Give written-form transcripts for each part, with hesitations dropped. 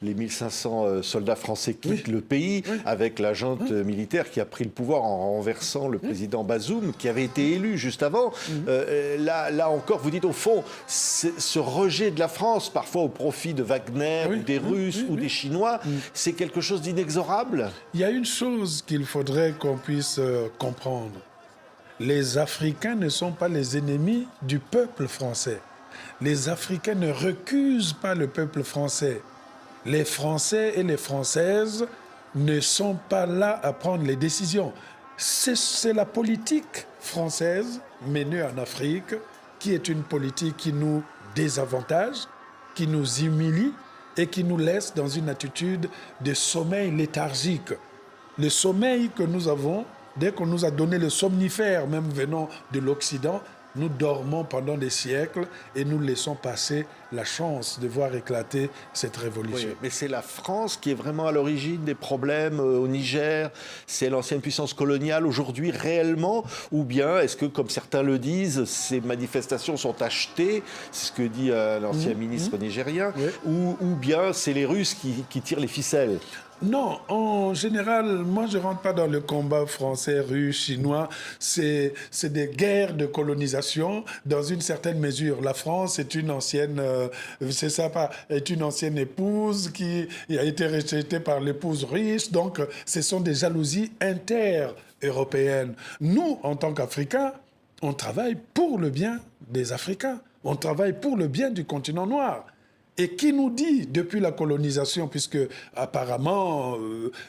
les 1500 soldats français quittent le pays avec la junte militaire qui a pris le pouvoir en renversant le président Bazoum, qui avait été élu juste avant. Là encore, vous dites au fond, ce rejet de la France, parfois au profit de Wagner ou des Russes ou des Chinois, c'est quelque chose d'inexorable. Il y a une chose qu'il faudrait qu'on puisse comprendre. Les Africains ne sont pas les ennemis du peuple français. Les Africains ne recusent pas le peuple français. Les Français et les Françaises ne sont pas là à prendre les décisions. C'est la politique française menée en Afrique qui est une politique qui nous désavantage, qui nous humilie et qui nous laisse dans une attitude de sommeil léthargique. Le sommeil que nous avons, dès qu'on nous a donné le somnifère, même venant de l'Occident, nous dormons pendant des siècles et nous laissons passer la chance de voir éclater cette révolution. Oui, mais c'est la France qui est vraiment à l'origine des problèmes au Niger. C'est l'ancienne puissance coloniale aujourd'hui réellement, ou bien est-ce que, comme certains le disent, ces manifestations sont achetées, c'est ce que dit l'ancien ministre nigérien, ou bien c'est les Russes qui tirent les ficelles? Non, en général, moi je ne rentre pas dans le combat français, russe, chinois. C'est des guerres de colonisation dans une certaine mesure. La France est une ancienne, est une ancienne épouse qui a été rejetée par l'épouse riche. Donc, ce sont des jalousies inter-européennes. Nous, en tant qu'Africains, on travaille pour le bien des Africains. On travaille pour le bien du continent noir. Et qui nous dit, depuis la colonisation, puisque apparemment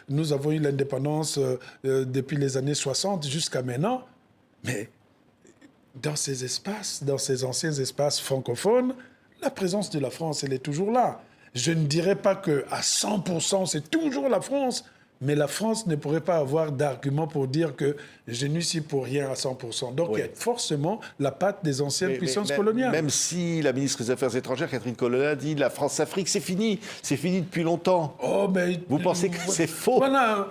nous avons eu l'indépendance depuis les années 60 jusqu'à maintenant, mais dans ces espaces, dans ces anciens espaces francophones, la présence de la France, elle est toujours là. Je ne dirais pas qu'à 100%, c'est toujours la France, mais la France ne pourrait pas avoir d'argument pour dire que je n'y suis pour rien à 100%. Donc, il y a forcément la patte des anciennes puissances coloniales. Même si la ministre des Affaires étrangères, Catherine Colonna, dit la France-Afrique, c'est fini depuis longtemps. Oh, mais, vous pensez que c'est faux? Voilà.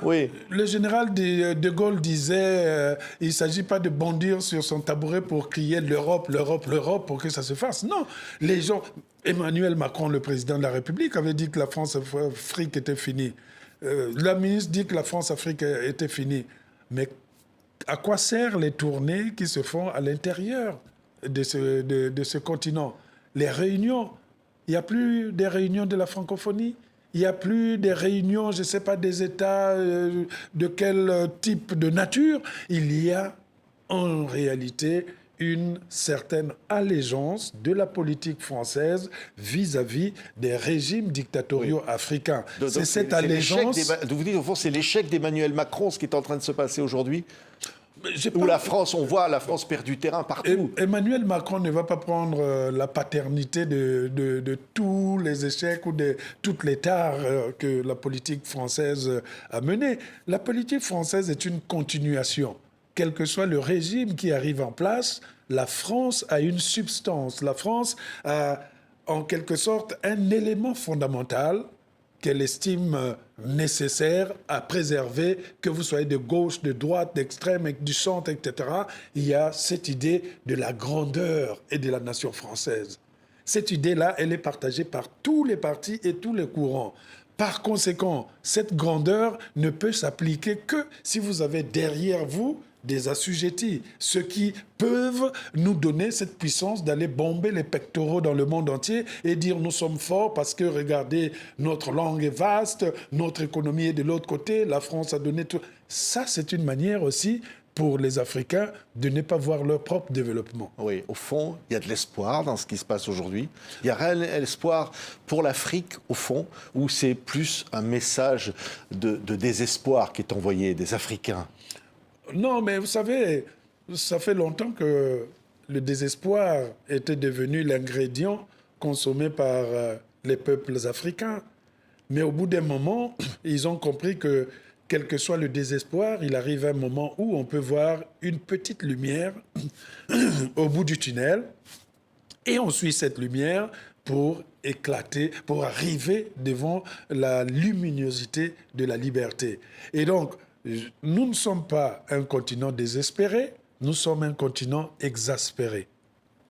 Le général de Gaulle disait il ne s'agit pas de bondir sur son tabouret pour crier l'Europe, l'Europe, l'Europe pour que ça se fasse. Non, les gens... Emmanuel Macron, le président de la République, avait dit que la France-Afrique était finie. La ministre dit que la France-Afrique était finie. Mais à quoi servent les tournées qui se font à l'intérieur de ce continent? Les réunions. Il n'y a plus des réunions de la francophonie. Il n'y a plus des réunions, je ne sais pas, des États de quel type de nature. Il y a en réalité une certaine allégeance de la politique française vis-à-vis des régimes dictatoriaux africains. C'est cette allégeance... Vous dites, au fond, c'est l'échec d'Emmanuel Macron, ce qui est en train de se passer aujourd'hui? Où la France, on voit la France perd du terrain partout. Emmanuel Macron ne va pas prendre la paternité de tous les échecs ou de toutes les tares que la politique française a menées. La politique française est une continuation. Quel que soit le régime qui arrive en place, la France a une substance. La France a, en quelque sorte, un élément fondamental qu'elle estime nécessaire à préserver, que vous soyez de gauche, de droite, d'extrême, du centre, etc. Il y a cette idée de la grandeur et de la nation française. Cette idée-là, elle est partagée par tous les partis et tous les courants. Par conséquent, cette grandeur ne peut s'appliquer que si vous avez derrière vous des assujettis, ceux qui peuvent nous donner cette puissance d'aller bomber les pectoraux dans le monde entier et dire nous sommes forts parce que regardez, notre langue est vaste, notre économie est de l'autre côté, la France a donné tout. Ça, c'est une manière aussi pour les Africains de ne pas voir leur propre développement. Oui, au fond, il y a de l'espoir dans ce qui se passe aujourd'hui. Il y a réel espoir pour l'Afrique, au fond, ou c'est plus un message de désespoir qui est envoyé des Africains? Non, mais vous savez, ça fait longtemps que le désespoir était devenu l'ingrédient consommé par les peuples africains. Mais au bout d'un moment, ils ont compris que, quel que soit le désespoir, il arrive un moment où on peut voir une petite lumière au bout du tunnel. Et on suit cette lumière pour éclater, pour arriver devant la luminosité de la liberté. Et donc, nous ne sommes pas un continent désespéré, nous sommes un continent exaspéré.